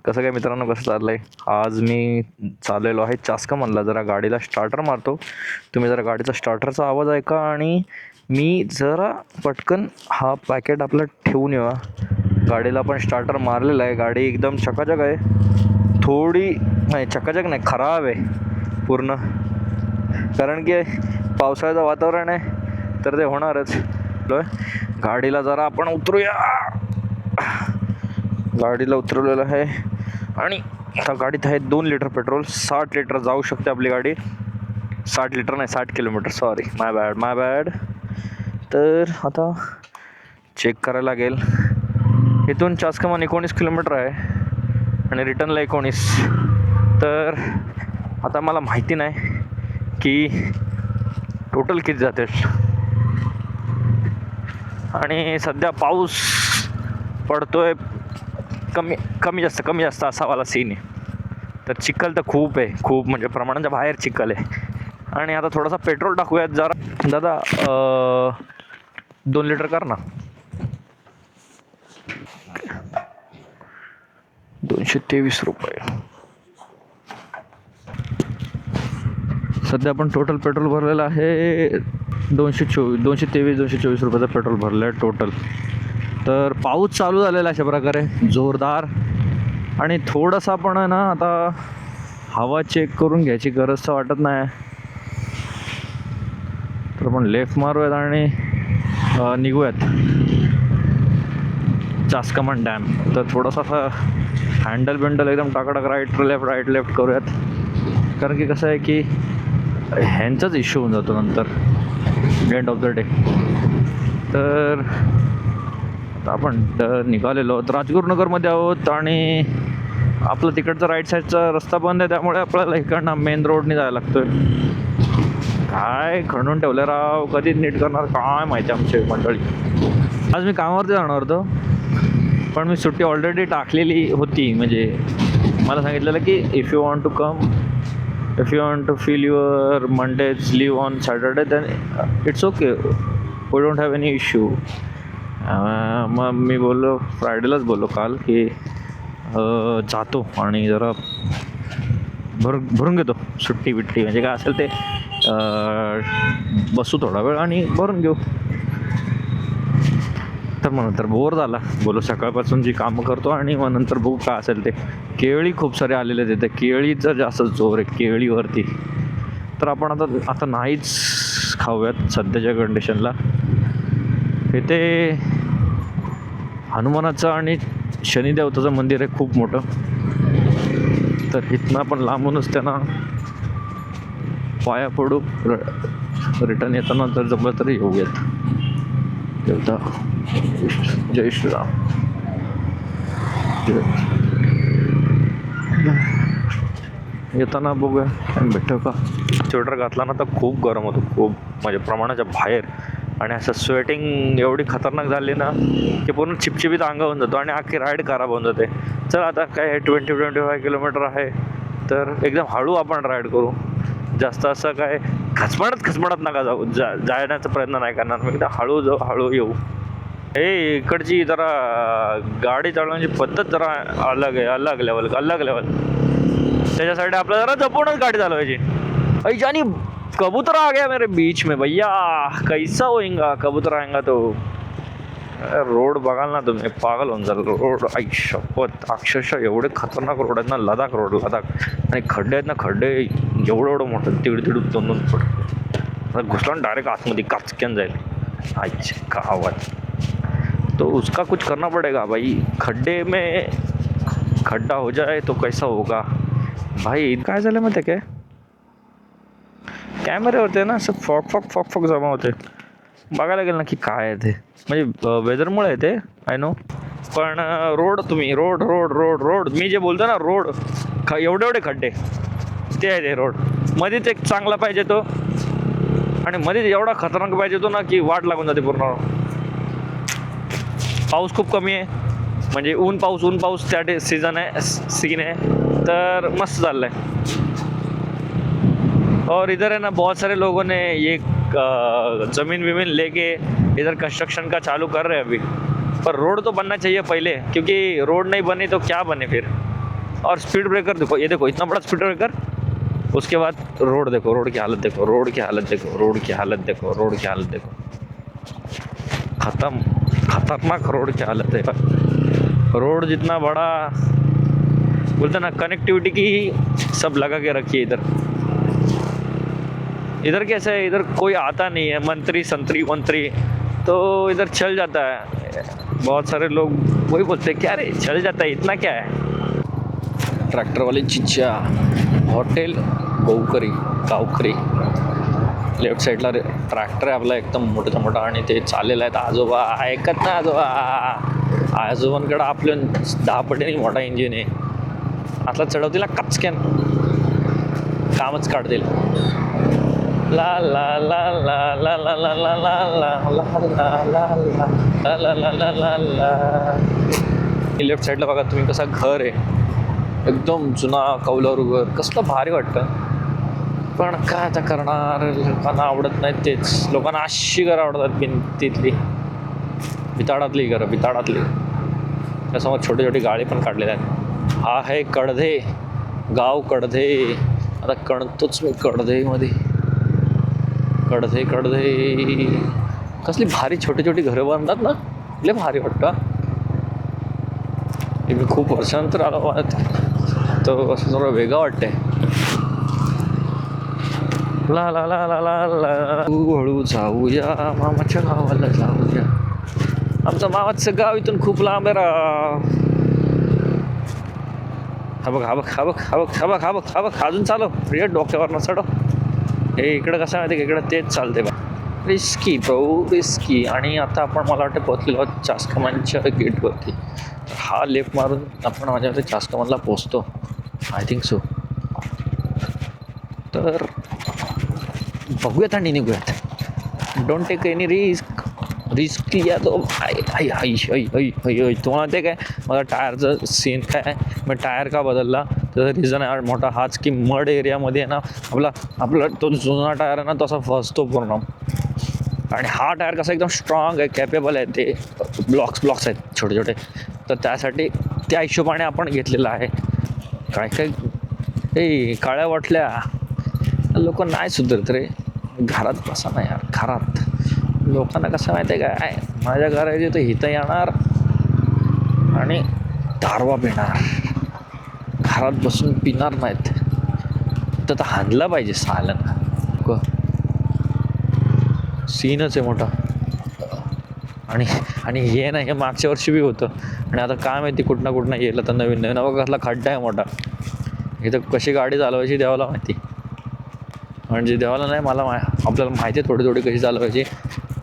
कसं काय मित्रांनो, कसं चाललंय? आज मी चाललेलो आहे चास्कमनला. जरा गाडीला स्टार्टर मारतो. तुम्ही जरा गाडीचा स्टार्टरचा आवाज ऐका आणि मी जरा पटकन हा पॅकेट आपलं ठेवून येवा. गाडीला पण स्टार्टर मारलेला आहे. गाडी एकदम चकाचक आहे. थोडी नाही, चकाचक नाही, खराब आहे पूर्ण. कारण की पावसाळ्याचं वातावरण आहे तर ते होणारच. गाडीला जरा आपण उतरूया. गाडीला उतरवलेलं आहे आणि आता गाडीत आहे 2 लिटर पेट्रोल. 60 लिटर जाऊ शकते आपली गाडी. 60 लिटर नाही, 60 किलोमीटर. सॉरी, माय बॅड. तर आता चेक करायला लागेल. इथून चास्कमन 19 किलोमीटर आहे आणि रिटर्नला 19. तर आता मला माहिती नाही की टोटल किती जातील. आणि सध्या पाऊस पडतोय. कमी जास्त असा वाला सीन आहे. तर चिखल तर खूप आहे, खूप म्हणजे प्रमाणाच्या बाहेर चिखल आहे. आणि आता थोडासा पेट्रोल टाकूयात जरा. दादा 2 लिटर कर ना. 223 रुपये. सध्या आपण टोटल पेट्रोल भरलेलं आहे 223 रुपयाचं पेट्रोल भरलं आहे टोटल. तर पाऊस चालू झालेला अशा प्रकारे जोरदार. आणि थोडासा पण आहे ना, आता हवा चेक करून घ्यायची गरज तर वाटत नाही. तर आपण लेफ्ट मारूयात आणि निघूयात चास्कमन डॅम. तर थोडासा हँडल एकदम टाकाटाक राईट लेफ्ट करूयात. कारण की कसं आहे की ह्यांचाच इश्यू होऊन जातो नंतर एंड ऑफ द डे. तर आपण निघालेलो आहोत, राजगुरुनगरमध्ये आहोत. आणि आपलं तिकडचा राईट साईडचा रस्ता बंद आहे, त्यामुळे आपल्याला इकडनं मेन रोडने जायला लागतोय. काय खणून ठेवलं राव, कधी नीट करणार काय माहिती आमची मंडळी. आज मी कामावरती जाणार होतो, पण मी सुट्टी ऑलरेडी टाकलेली होती. म्हणजे मला सांगितलेलं की if you want to fill your Mondays leave on Saturday then it's okay, we don't have any issue. मग मी बोललो, फ्रायडेलाच बोललो काल की जातो आणि जरा भरून घेतो सुट्टी म्हणजे काय असेल ते. बसू थोडा वेळ आणि भरून घेऊ. तर मग नंतर बोर झाला. बोलो सकाळपासून जी कामं करतो आणि मग नंतर बघू काय असेल ते. केळी खूप सारे आलेले तिथे, केळीचा जास्त जोर आहे केळीवरती. तर आपण आता नाहीच खाऊयात सध्याच्या कंडिशनला. इथे हनुमानाचं आणि शनिदेवताचं मंदिर आहे खूप मोठं. तर इथनं आपण लांबूनच त्यांना पाया पडू. रिटर्न येताना जर जमलं तरी येऊयात. देवता जय श्रीराम. येताना बघूया काय भेटतो का. स्वेटर घातला ना तर खूप गरम होतो, खूप म्हणजे प्रमाणाच्या बाहेर. आणि असं स्वेटिंग एवढी खतरनाक झाली ना की पूर्ण चिपचिपीत अंग होऊन जातो आणि अख्खी राईड खराब होऊन जाते. चल आता काय 20-25 किलोमीटर आहे, तर एकदम हळू आपण राईड करू. जास्त असं काय खचमडत नका जाऊ. जाण्याचा प्रयत्न नाही करणार मी. एकदा हळू येऊ. इकडची जरा गाडी चालवण्याची पद्धत जरा अलग आहे, अलग लेवल. त्याच्यासाठी आपल्याला जरा जपूनच गाडी चालवायची. आणि कबूतर आ गया मेरे बीच में भैया, कैसा होईंगा कबूतर आएंगा तो. रोड बघाल ना तुम्ही, पागल होऊन जाल. रोड शपथ अक्षरशः एवढे खतरनाक रोड आहेत ना. लडाख. आणि खड्डे आहेत ना, खड्डे एवढं मोठं, तिड 2 फूट घुसला डायरेक्ट आतमध्ये काचक्यान जाईल. का आवाज तो उसका कुछ करना पड़ेगा भाई. खड्डे में खड्डा हो जाए तो कैसा होगा भाई. काय झालं माहिती काय, कॅमेरे होते ना असं फॉक जमा होते. बघायला गेलं ना की काय आहे ते. म्हणजे वेदरमुळे आहे ते, आय नो. पण रोड मी जे बोलतो ना, रोड एवढे खड्डे ते आहे ते रोड. मध्येच एक चांगला पाहिजे तो, आणि मध्येच एवढा खतरनाक पाहिजे तो ना की वाट लागून जाते पूर्ण. पाऊस खूप कमी आहे, म्हणजे ऊन पाऊस त्या सीन आहे. तर मस्त चाललंय. और इधर है ना बहुत सारे लोगों ने ये ज़मीन लेके इधर कंस्ट्रक्शन का चालू कर रहे हैं अभी. पर रोड तो बनना चाहिए पहले, क्योंकि रोड नहीं बनी तो क्या बने फिर. और स्पीड ब्रेकर देखो, ये देखो इतना बड़ा स्पीड ब्रेकर, उसके बाद रोड देखो, रोड की हालत देखो, रोड की हालत देखो, रोड की हालत देखो, रोड की हालत देखो, खतरनाक रोड की हालत है। रोड जितना बड़ा, बोलते ना कनेक्टिविटी की सब लगा के रखी है इधर। इधर कैसे है, इधर कोई आता नहीं है, मंत्री तो इधर चल जाता है। बहुत सारे लोग वही बोलते हैं क्या रे चल जाता है, इतना क्या है। ट्रॅक्टर वाले चिच्च्या, हॉटेल गावकरी लेफ्ट साईडला ट्रॅक्टर आहे आपला एकदम मोठा मोठा, आणि ते चाललेला आहेत आजोबा, ऐकत ना आजोबांकडं आपल्या 10 पटीने मोठा इंजिन आहे, आता चढवतील कचक्यान कामच काढतील। ला ला ला ला ला ला ला ला ला ला ला ला ला ला। लेफ्ट साईडला बघा तुम्ही कसा घर आहे, एकदम जुना कौलारू घर, कसलं भारी वाटतं। पण काय आता करणार, लोकांना आवडत नाही तेच, लोकांना अशी घरं आवडतात भिंतीतली, भिताडातली घरं, भिताडातली। त्यासमोर छोटे छोटे गाळे पण काढलेले आहेत। हा आहे कडधे गाव, कडधे। आता कणतोच मी कडधेमध्ये, कडधे कसली भारी छोटी छोटी घरं बांधतात ना, लय भारी वाटतं। मी खूप वर्षानंतर आलो, तो असं जरा वेगळं वाटतंय। ला ला ला ला ला ला, हळू जाऊया मामाच्या गावाला जाऊया, आमचं मामाचं गाव इथून खूप लांब आहे रा। हा बघ अजून चालव, प्रिय डोक्यावर न चढव। हे इकडं कसं माहिती का, इकडं तेच चालते बा, रिस्की रिस्की। आणि आता आपण मला वाटतं पोहोचलेलो आहोत चासकमानच्या गेटवरती। हा लेफ्ट मारून आपण माझ्या मते चासकमानला पोचतो, आय थिंक सो। तर बघूयात आणि निघूयात, डोंट टेक एनी रिस्क लिया तो। तुम्हाला ते काय मला टायरचं सीन काय, मग टायर का बदलला, त्याचं रिझन आहे मोठा हाच की मड एरियामध्ये आहे ना आपला तो जुना टायर आहे ना तसा फसतो पूर्ण, आणि हा टायर कसा एकदम स्ट्रॉंग आहे, कॅपेबल आहे, ते ब्लॉक्स आहेत छोटे छोटे, तर त्यासाठी त्या हिशोबाने आपण घेतलेलं आहे। काय काळ्या वाटल्या लोक नाही सुधरत रे, घरात बसा ना यार, घरात लोकांना कसं माहिती आहे काय, माझ्या घराची तर हिथं येणार आणि दारवा पिणार, घरात बसून पिणार नाहीत, तर हाणला पाहिजे सालन, सीनच आहे मोठा। आणि हे ना, हे मागच्या वर्षी बी होतं, आणि आता काय माहिती कुठनं येईल तर नवीन बघा कसला खड्डा आहे मोठा, इथं कशी गाडी चालवायची देवाला माहिती, म्हणजे देवाला नाही मला आपल्याला माहिती आहे थोडी कशी चालवायची।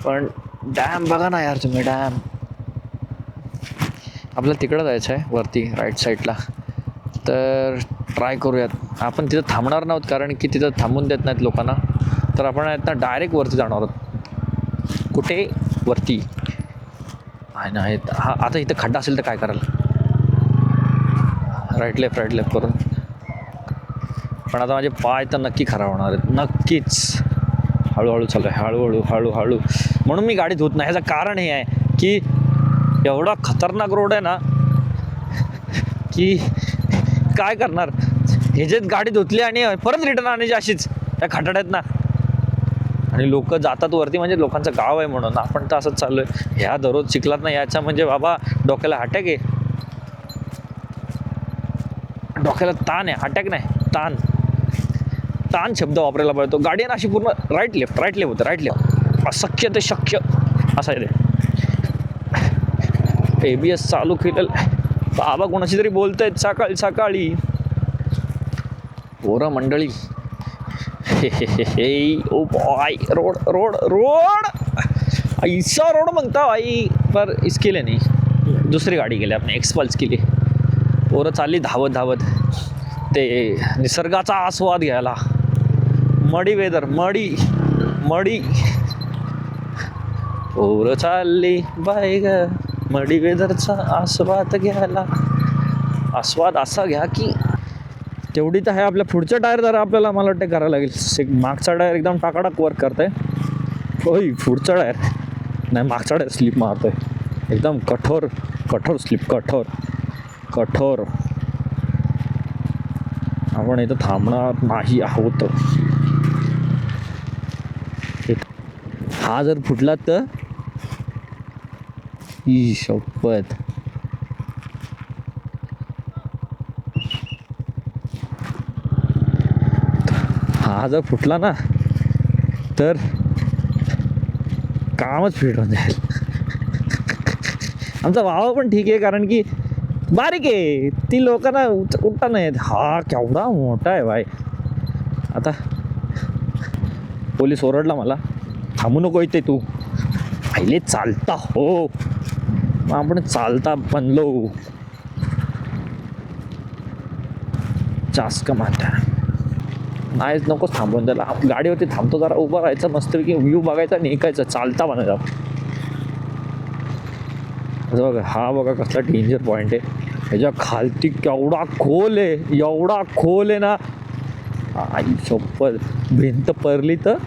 पण डॅम बघा ना यार तुम्ही, डॅम आपल्याला तिकडं जायचं आहे वरती राईट साईडला, तर ट्राय करूयात। आपण तिथं थांबणार नव्हतं कारण की तिथं थांबून देत नाहीत लोकांना, तर आपण आहेत ना डायरेक्ट वरती जाणार आहोत। कुठे वरती आहे ना, हा आता इथं खड्डा असेल तर काय कराल, राईट लेफ्ट करून, पण आता माझे पाय तर नक्की खराब होणार आहेत, नक्कीच। हळूहळू चालू आहे, हळूहळू, म्हणून मी गाडी धुत नाही। ह्याचं कारण हे आहे की एवढा खतरनाक रोड आहे ना की काय करणार, ह्याच्यात गाडी धुतली आणि परत रिटर्न आणायची अशीच त्या खटाड्यात ना, आणि लोक जातात वरती, म्हणजे लोकांचं गाव आहे म्हणून आपण तर असंच चालू आहे। ह्या दररोज चिखलात ना याच्या म्हणजे बाबा डोक्याला अटॅक आहे, डोक्याला ताण आहे, अटॅक नाही ताण शब्द वापरायला पाहिजे। तो गाडी आहे ना अशी पूर्ण राईट लेफ्ट होतं, अशक्य ते शक्य असं आहे ते। ABS चालू केलेलं, बाबा कोणाशी तरी बोलतायत सकाळी पोरं मंडळी। ओ बॉय, रोड ऐसा रोड मांगता भाई, पर इसके लिए नहीं, दुसरी गाडी गेली आपण एक्सपल्स केली, पोरं चालली धावत ते निसर्गाचा आस्वाद घ्यायला। मडी वेदर, मडी पोरं चालली बाय ग मडी वेदरचा आस्वाद घ्यायला। आस्वाद असा घ्या की तेवढी तर आहे। आपल्या पुढच्या टायर जरा आपल्याला मला वाटतं करायला लागेल, मागचा टायर एकदम टाकाटाक वर्क करतोय, होय पुढचा टायर नाही, मागचा टायर स्लिप मारतोय एकदम कठोर स्लिप, कठोर आपण इथं थांबणार नाही आहोत. हा जर फुटला तर ही शपथ. हा जर फुटला ना तर कामच फिट होऊन जाईल. आमचा भावा पण ठीक आहे कारण की बारीक आहे, ती लोकांना उठता नाहीत. हा केवढा मोठा आहे भाई. आता पोलीस ओरडला मला, थांबू नको इथे तू. पहिले चालता हो, मग आपण चालता बनलो. जास्त माता नाहीच, नकोच थांबून त्याला. गाडीवरती थांबतो जरा उभं राहायचं, मस्तपैकी व्ह्यू बघायचा, निघायचं, चालता बनायचं. असं बघा, हा बघा कसला डेंजर पॉईंट आहे. ह्याच्या खालती केवढा खोल आहे, एवढा खोल आहे ना. आई शपथ, भिंत पडली तर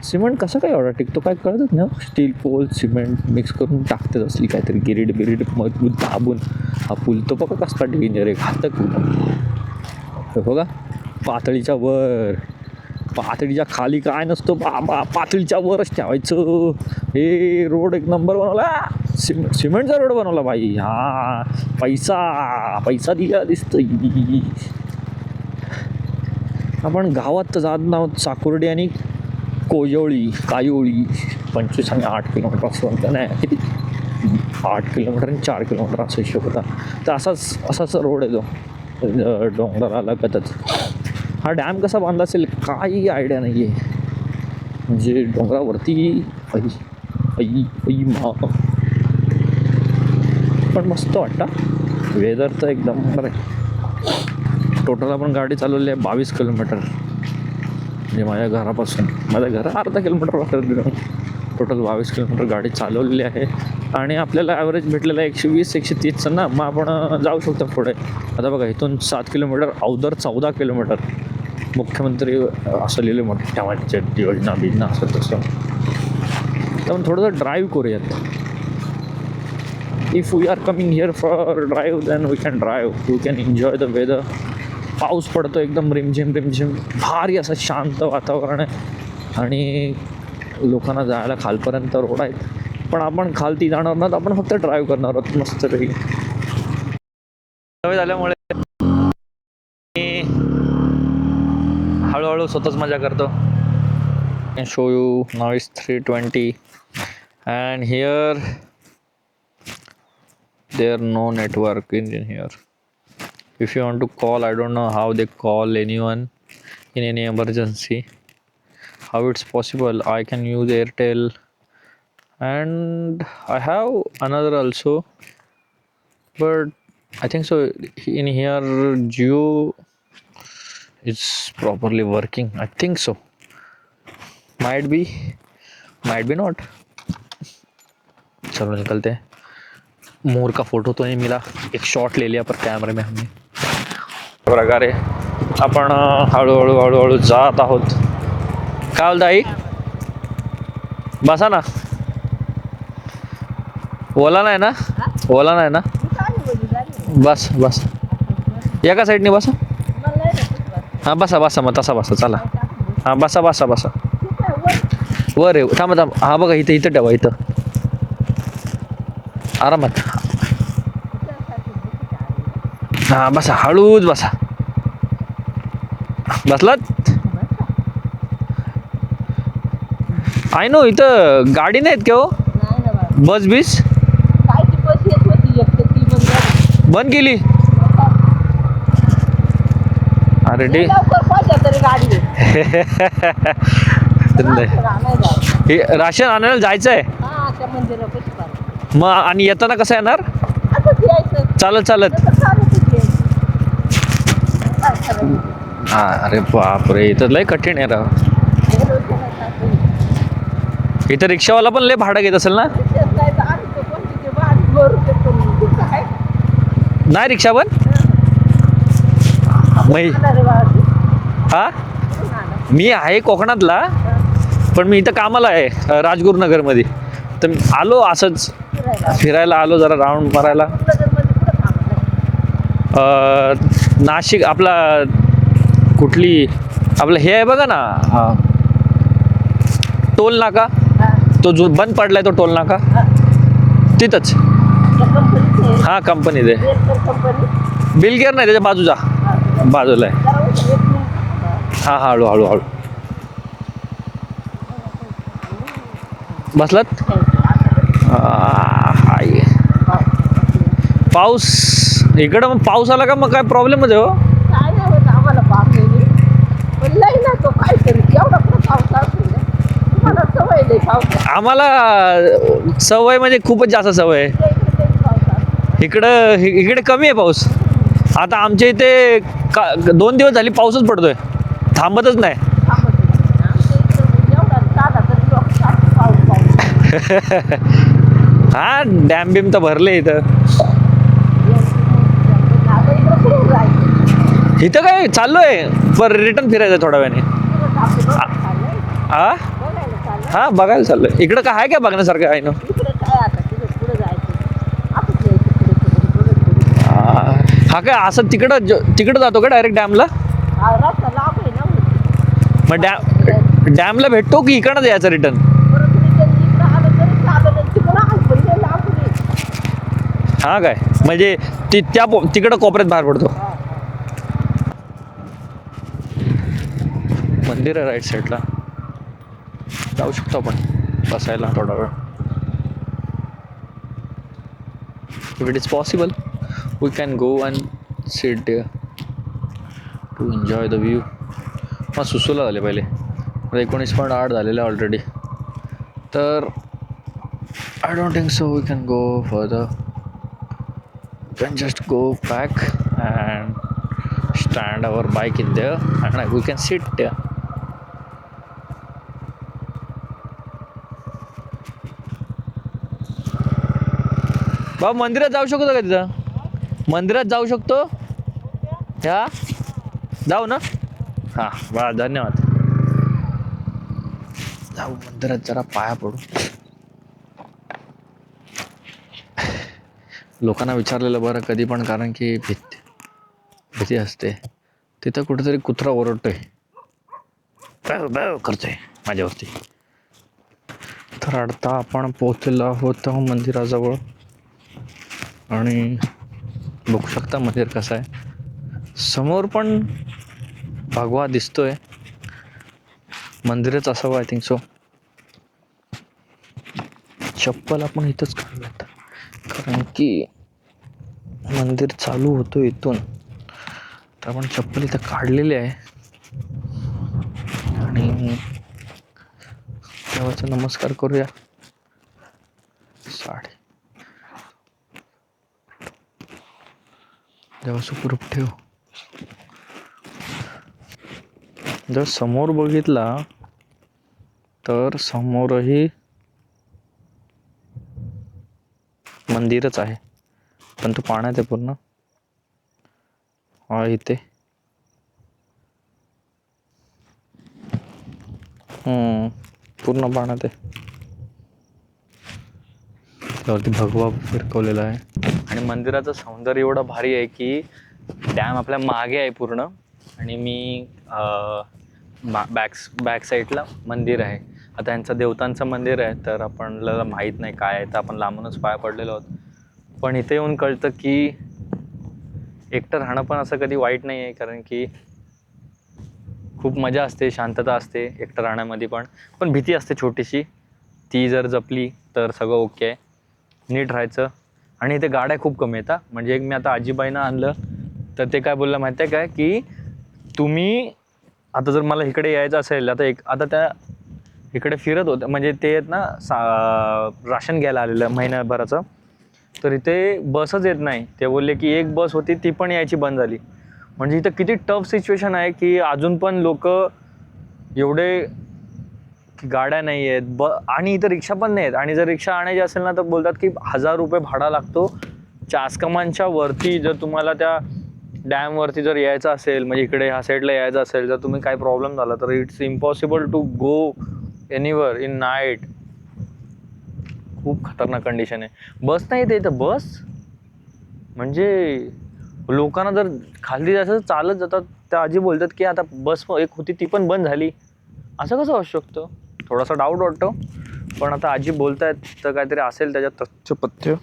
सिमेंट कसं काय एवढा टिकतो काय कळतच ना. स्टील पोल सिमेंट मिक्स करून टाकतात असली काहीतरी गिरीड मजबूत दाबून. हा पूल तो बघा कसला डेंजर आहे, घातक पूल. बघा पातळीच्या वर, पातळीच्या खाली काय नसतो बाबा, पातळीच्या वरच ठेवायचं. हे रोड एक नंबर बनवला, सिमेंटचा रोड बनवला बाई. हा पैसा दिला दिसतोय. आपण गावात तर जात नाहोत. चाकुर्डी आणि कायोळी 25 आणि 8 किलोमीटर असं नाही, किती 8 किलोमीटर आणि 4 किलोमीटर असा हिशोब होता. तर असाच रोड आहे तो डोंगराला लागतच. हा डॅम कसा बांधला असेल काही आयडिया नाही आहे. म्हणजे डोंगरावरती पण मस्त वाटतं. वेदर तर एकदम बरं आहे. टोटल आपण गाडी चालवली आहे 22 किलोमीटर. म्हणजे माझ्या घर अर्धा किलोमीटर वाटतं. टोटल 22 किलोमीटर गाडी चालवलेली आहे. आणि आपल्याला ॲव्हरेज भेटलेला 120-130 ना. मग आपण जाऊ शकतो पुढे. आता बघा इथून 7 किलोमीटर अवदर 14 किलोमीटर. मुख्यमंत्री असं लिहिलं मोठ्या माझ्या योजना बिजना असं तसं. तर थोडंसं ड्राईव्ह करूयात. If we are coming here for drive then we can drive, we can enjoy the weather. पाऊस पडतो एकदम रिमझिम भारी असं शांत वातावरण आहे. आणि लोकांना जायला खालपर्यंत रोड आहेत, पण आपण खालती जाणार नाहीत, आपण फक्त ड्राईव्ह करणार आहोत मस्तपैकी. सवय झाल्यामुळे हळूहळू स्वतःच मजा करतो. Can show you now is 320 and here there no network in here. If you want to call, I don't know how they call anyone in any emergency. How it's possible? I can use Airtel and I have another also, but I think so in here Jio is properly working. I think so. Might be not. चलो निकलते हैं. मोर का photo तो नहीं मिला, एक shot ले लिया पर कैमरे में हमने. प्रकारे आपण हळूहळू जात आहोत. काय बोलता आई? बसा ना. ओला नाही ना. बस एका साईडने बसा. हां बसा मग तसा बसा. चला हां बसा. वर आहे. थांबा. हा बघा इथं ठेवा. इथं आरामात. हां बसा, हळूच बसा. बसलात? आय नो इथं गाडी नाहीत का हो? बस बीस बंद केली. अरे डे राशन आणायला जायचं आहे मग. आणि येताना कसं येणार? चालत. हा अरे बापरे, इथं लय कठीण आहे राव. इथं रिक्षावाला पण लय भाडं घेत असेल ना? नाही रिक्षा पण हा. मी आहे कोकणातला, पण मी इथं कामाला आहे राजगुरुनगरमध्ये. तर आलो असंच फिरायला आलो, जरा राऊंड मारायला. नाशिक आपला कुठली आपलं हे आहे बघा ना, टोल नाका, तो जो बंद पडलाय तो टोल नाका तिथंच. हां कंपनी दे बिलगेर नाही, त्याच्या बाजूला आहे. हां हळू हळू हळू बसलात. पाऊस इकडं मग पाऊस आला का मग काय प्रॉब्लेमच आहे हो. काय नाही होत आम्हाला पावसाने, पण लई ना तो काहीतरी एवढा पण पाऊस असेल ना, तुम्हाला सवय नाही पावसाची. आम्हाला सवय म्हणजे खूपच जास्त सवय आहे. इकडे कमी आहे पाऊस. आता आमच्या इथे 2 दिवस झाली पाऊसच पडतोय, थांबतच नाही. हा डॅम बिम तर भरले इथं. इथं काय चाललोय पर रिटर्न फिरायचं थोड्या वेळाने. हा बघायला चाललोय. इकडं काय आहे काय बघण्यासारखं आहे ना. हा काय असं तिकडं जातो का डायरेक्ट डॅमला. मग डॅमला भेटतो की इकडं द्यायचं रिटर्न. हा काय म्हणजे तिकडं कोपऱ्यात बाहेर पडतो. मंदिर आहे राईट साईडला, जाऊ शकतो आपण बसायला थोडा वेळ. If it is possible we can go and sit there to enjoy the view. मग सुसूला झाले पहिले, 19.8 झालेलं आहे ऑलरेडी. तर I don't think so we can go further. Can just go back and stand our bike in there and we can sit there. बाबा मंदिरात जाऊ शकतो का तिथं? मंदिरात जाऊ शकतो ह्या जाऊ ना. हां वा धन्यवाद. जाऊ मंदिरात जरा पाया पडू. लोकांना विचारलेलं बरं कधी पण, कारण की भीती असते. तिथं कुठेतरी कुत्रा ओरडतोय, करतोय माझ्यावरती. तर आता आपण पोहोचलेलो आहोत मंदिराजवळ आणि बघू शकता मंदिर कसं आहे. समोर पण भगवा दिसतोय. मंदिरच असावं आय थिंक सो. चप्पल आपण इथंच काढूयात कारण की मंदिर चालू होतो इथून. तर आपण चप्पल इथं काढलेली आहे आणि देवाचा नमस्कार करूया. देवा सुखरूप ठेव. जर समोर बघितला तर समोरही मंदिरच आहे, पण तो पाण्यात आहे पूर्ण. हा इथे पूर्ण पाण्यात आहे. त्यावरती भगवा फिरकवलेला आहे आणि मंदिराचं सौंदर्य एवढं भारी आहे की डॅम आपल्या मागे आहे पूर्ण आणि मी बॅक साईडला मंदिर आहे. आता यांचं देवतांचं मंदिर आहे, तर आपल्याला माहीत नाही काय आहे, तर आपण लांबूनच पाया पडलेलो आहोत. पण इथे येऊन कळतं की एकटं राहणं पण असं कधी वाईट नाही आहे, कारण की खूप मजा असते, शांतता असते एकटं राहण्यामध्ये. पण भीती असते छोटीशी, ती जर जपली तर सगळं ओके आहे. नीट राहायचं. आणि इथे गाड्या खूप कमी येतात. म्हणजे मी आता आजीबाईंना आणलं तर ते काय बोललं माहिती आहे काय, की तुम्ही आता जर मला इकडे यायचं असेल, आता त्या इकडे फिरत होत्या, म्हणजे ते आहेत ना राशन घ्यायला आलेलं महिन्याभराचं, तर इथे बसच येत नाही. ते बोलले की एक बस होती ती पण यायची बंद झाली. म्हणजे इथं किती टफ सिच्युएशन आहे की अजून पण लोक एवढे की गाड्या नाही आहेत आणि इथं रिक्षा पण नाही आहेत. आणि जर रिक्षा आणायची असेल ना तर बोलतात की 1000 रुपये भाडा लागतो. चासकमानच्या वरती जर तुम्हाला त्या डॅमवरती जर यायचं असेल, म्हणजे इकडे ह्या साईडला यायचं असेल, जर तुम्ही काही प्रॉब्लेम झाला तर it's impossible to go anywhere in night. खूप खतरनाक कंडिशन आहे. बस नाही येते इथं. बस म्हणजे लोकांना जर खाली जायचं तर चालत जातात. त्या आजी बोलतात की आता बस एक होती ती पण बंद झाली. असं कसं असू शकतं? थोडासा डाऊट वाटतो. पण आता आजी बोलतायत तर काहीतरी असेल त्याच्यात तथ्य पथ्य.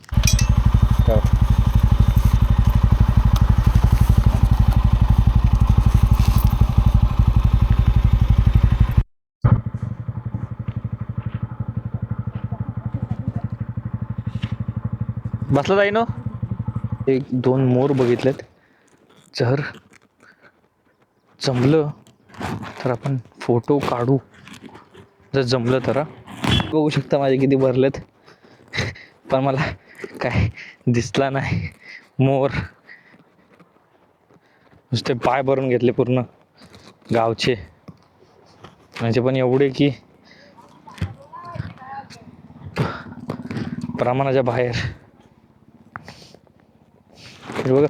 बसला जाई ना. 1-2 मोर बघितलेत. जर जमलं तर आपण फोटो काढू. जर जमलं तर बघू शकता माझे किती भरलेत. पण मला काय दिसला नाही मोर. नुसते पाय भरून घेतले पूर्ण गावचे. म्हणजे पण एवढे की प्रमाणाच्या बाहेर. हे बघा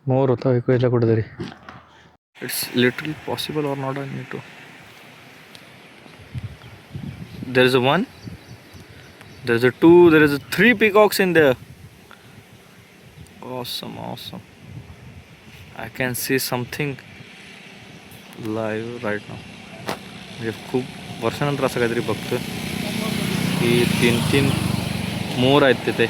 मोर होता एक वेळेला कुठेतरी. It's literally possible or not I need to. There is a 1, there is a 2, there is a 3 peacocks in there. Awesome, awesome. I can see something live right now. म्हणजे खूप वर्षानंतर असं काहीतरी बघतोय की 3 मोर आहेत तिथे.